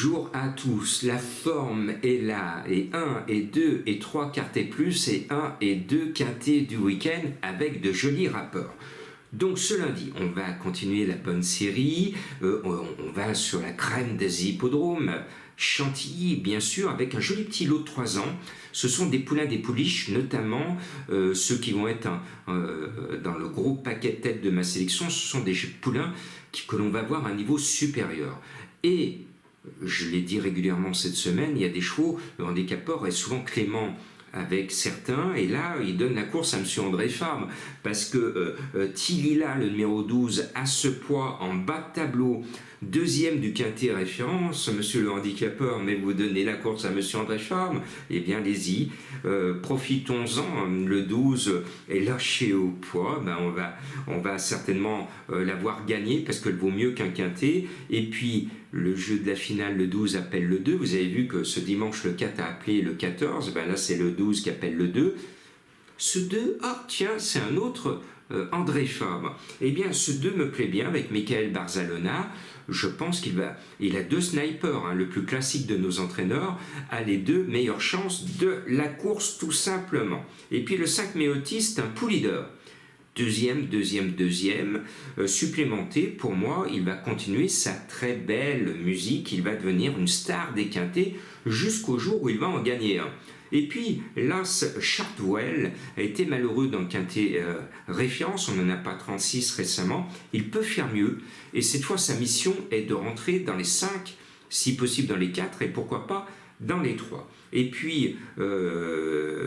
Bonjour à tous, la forme est là, et 1 et 2 et 3 quartés plus et 1 et 2 quintés du week-end avec de jolis rapports. Donc ce lundi, on va continuer la bonne série, on va sur la crème des hippodromes, Chantilly bien sûr, avec un joli petit lot de 3 ans. Ce sont des poulains des pouliches, notamment ceux qui vont être dans le gros paquet de tête de ma sélection, ce sont des poulains que l'on va voir à un niveau supérieur. Et je l'ai dit régulièrement cette semaine, il y a des chevaux, le handicapeur est souvent clément avec certains, et là il donne la course à M. André Fabre, parce que Tilila, le numéro 12, a ce poids en bas de tableau, deuxième du quintet référence. Monsieur le handicapeur, mais vous donnez la course à M. André Fabre, eh bien allez-y, profitons-en. Le 12 est lâché au poids, on va certainement l'avoir gagné, parce qu'elle vaut mieux qu'un quintet. Et puis le jeu de la finale, le 12 appelle le 2. Vous avez vu que ce dimanche, le 4 a appelé le 14. Là, c'est le 12 qui appelle le 2. Ce 2, ah tiens, c'est un autre André Fabre. Eh bien, ce 2 me plaît bien avec Michael Barzalona. Je pense qu'il a deux snipers. Le plus classique de nos entraîneurs a les deux meilleures chances de la course, tout simplement. Et puis le 5 Méotis, un pool leader. Deuxième, supplémenté, pour moi, il va continuer sa très belle musique, il va devenir une star des quintets jusqu'au jour où il va en gagner un. Et puis, l'As Chartwell a été malheureux dans le quintet référence, on n'en a pas 36 récemment, il peut faire mieux, et cette fois sa mission est de rentrer dans les 5, si possible dans les 4, et pourquoi pas dans les 3. Et puis,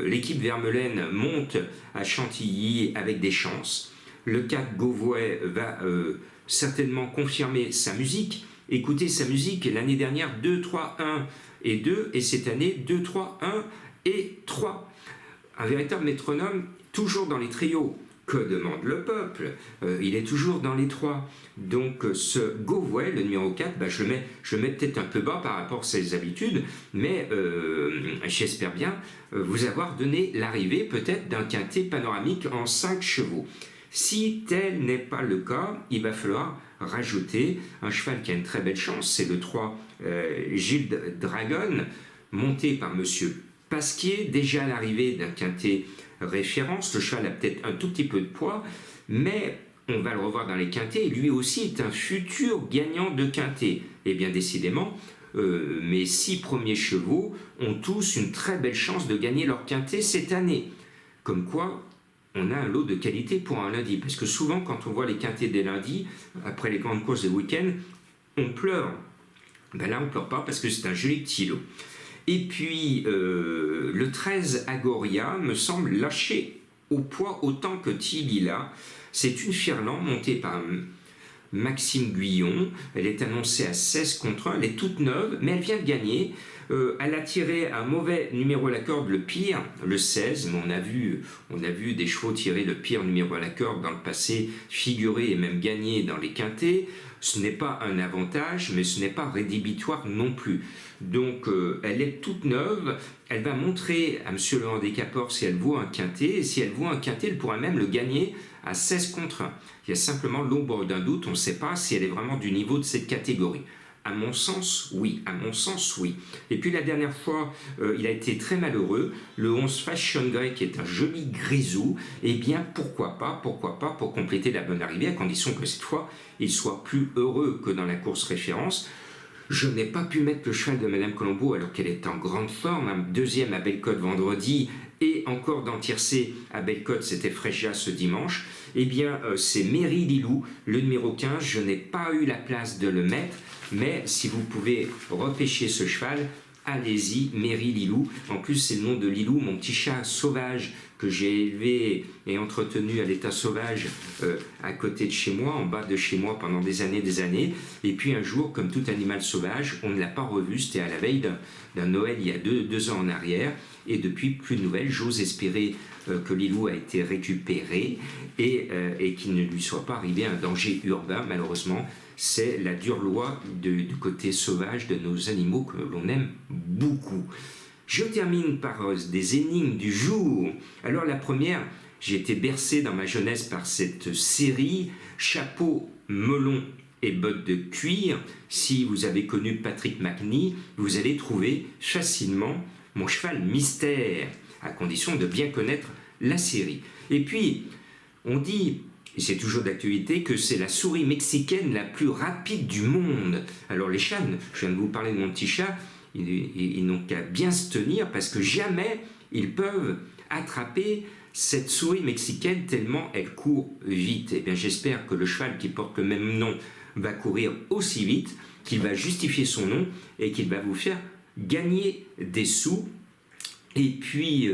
l'équipe Vermelaine monte à Chantilly avec des chances. Le 4 Gauvois va certainement confirmer sa musique. Écoutez sa musique, l'année dernière 2, 3, 1 et 2, et cette année 2, 3, 1 et 3. Un véritable métronome, toujours dans les trios. Que demande le peuple? Il est toujours dans les 3. Donc ce Gauvois, le numéro 4, je le mets peut-être un peu bas par rapport à ses habitudes, mais j'espère bien vous avoir donné l'arrivée peut-être d'un quintet panoramique en 5 chevaux. Si tel n'est pas le cas, il va falloir rajouter un cheval qui a une très belle chance, c'est le 3 Gilles Dragon, monté par Monsieur Pasquier, déjà à l'arrivée d'un quintet référence. Le cheval a peut-être un tout petit peu de poids, mais on va le revoir dans les quintets, et lui aussi est un futur gagnant de quintet. Et bien décidément, mes 6 premiers chevaux ont tous une très belle chance de gagner leur quintet cette année. Comme quoi, on a un lot de qualité pour un lundi, parce que souvent quand on voit les quintets des lundis, après les grandes courses de week-end, on pleure. Là on pleure pas, parce que c'est un joli petit lot. Et puis, le 13 Agoria me semble lâcher au poids autant que Tilila. C'est une Firlan montée par Maxime Guyon. Elle est annoncée à 16 contre 1. Elle est toute neuve, mais elle vient de gagner. Elle a tiré un mauvais numéro à la corde, le pire, le 16. Mais on a vu des chevaux tirer le pire numéro à la corde dans le passé, figurer et même gagner dans les quintets. Ce n'est pas un avantage, mais ce n'est pas rédhibitoire non plus. Donc elle est toute neuve, elle va montrer à Monsieur le handicapeur si elle vaut un quintet, et si elle vaut un quintet, elle pourra même le gagner à 16 contre 1. Il y a simplement l'ombre d'un doute, on ne sait pas si elle est vraiment du niveau de cette catégorie. À mon sens, oui. Et puis la dernière fois, il a été très malheureux. Le 11 Fashion Grey, qui est un joli grisou, eh bien pourquoi pas, pour compléter la bonne arrivée, à condition que cette fois, il soit plus heureux que dans la course référence. Je n'ai pas pu mettre le cheval de Madame Colombo alors qu'elle est en grande forme. Deuxième à Bellecote vendredi, et encore dans Tiercé à Bellecote, c'était Fréja ce dimanche. Eh bien, c'est Mary Lilou, le numéro 15. Je n'ai pas eu la place de le mettre, mais si vous pouvez repêcher ce cheval, allez-y, Mary Lilou. En plus, c'est le nom de Lilou, mon petit chat sauvage que j'ai élevé et entretenu à l'état sauvage à côté de chez moi, en bas de chez moi pendant des années. Et puis un jour, comme tout animal sauvage, on ne l'a pas revu. C'était à la veille d'un Noël il y a deux ans en arrière. Et depuis, plus de nouvelles. J'ose espérer que Lilou a été récupéré et qu'il ne lui soit pas arrivé un danger urbain, malheureusement. C'est la dure loi du côté sauvage de nos animaux que l'on aime beaucoup. Je termine par des énigmes du jour. Alors la première, j'ai été bercé dans ma jeunesse par cette série, chapeau, melon et bottes de cuir. Si vous avez connu Patrick Macnee, vous allez trouver facilement Mon cheval mystère, à condition de bien connaître la série. Et puis, on dit, et c'est toujours d'actualité, que c'est la souris mexicaine la plus rapide du monde. Alors les chats, je viens de vous parler de mon petit chat, ils n'ont qu'à bien se tenir parce que jamais ils peuvent attraper cette souris mexicaine tellement elle court vite. Et bien j'espère que le cheval qui porte le même nom va courir aussi vite, qu'il va justifier son nom et qu'il va vous faire gagner des sous. Et puis,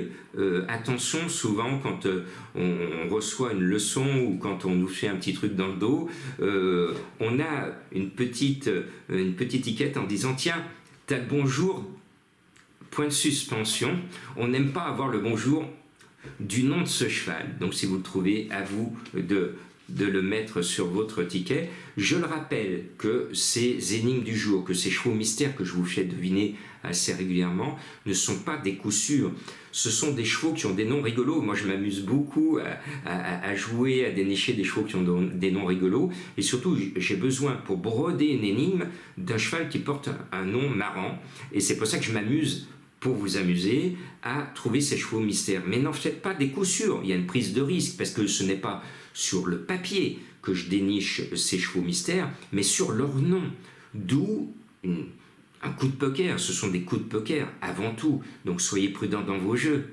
attention, souvent quand on reçoit une leçon ou quand on nous fait un petit truc dans le dos, on a une petite étiquette en disant « Tiens, t'as le bonjour, point de suspension ». On n'aime pas avoir le bonjour du nom de ce cheval. Donc si vous le trouvez, à vous de le mettre sur votre ticket. Je le rappelle que ces énigmes du jour, que ces chevaux mystères que je vous fais deviner assez régulièrement, ne sont pas des coups sûrs. Ce sont des chevaux qui ont des noms rigolos. Moi, je m'amuse beaucoup à jouer, à dénicher des chevaux qui ont des noms rigolos. Et surtout, j'ai besoin, pour broder une énigme, d'un cheval qui porte un nom marrant. Et c'est pour ça que je m'amuse, pour vous amuser, à trouver ces chevaux mystères. Mais n'en faites pas des coups sûrs. Il y a une prise de risque, parce que ce n'est pas sur le papier que je déniche ces chevaux mystères, mais sur leur nom. D'où un coup de poker. Ce sont des coups de poker avant tout. Donc soyez prudents dans vos jeux.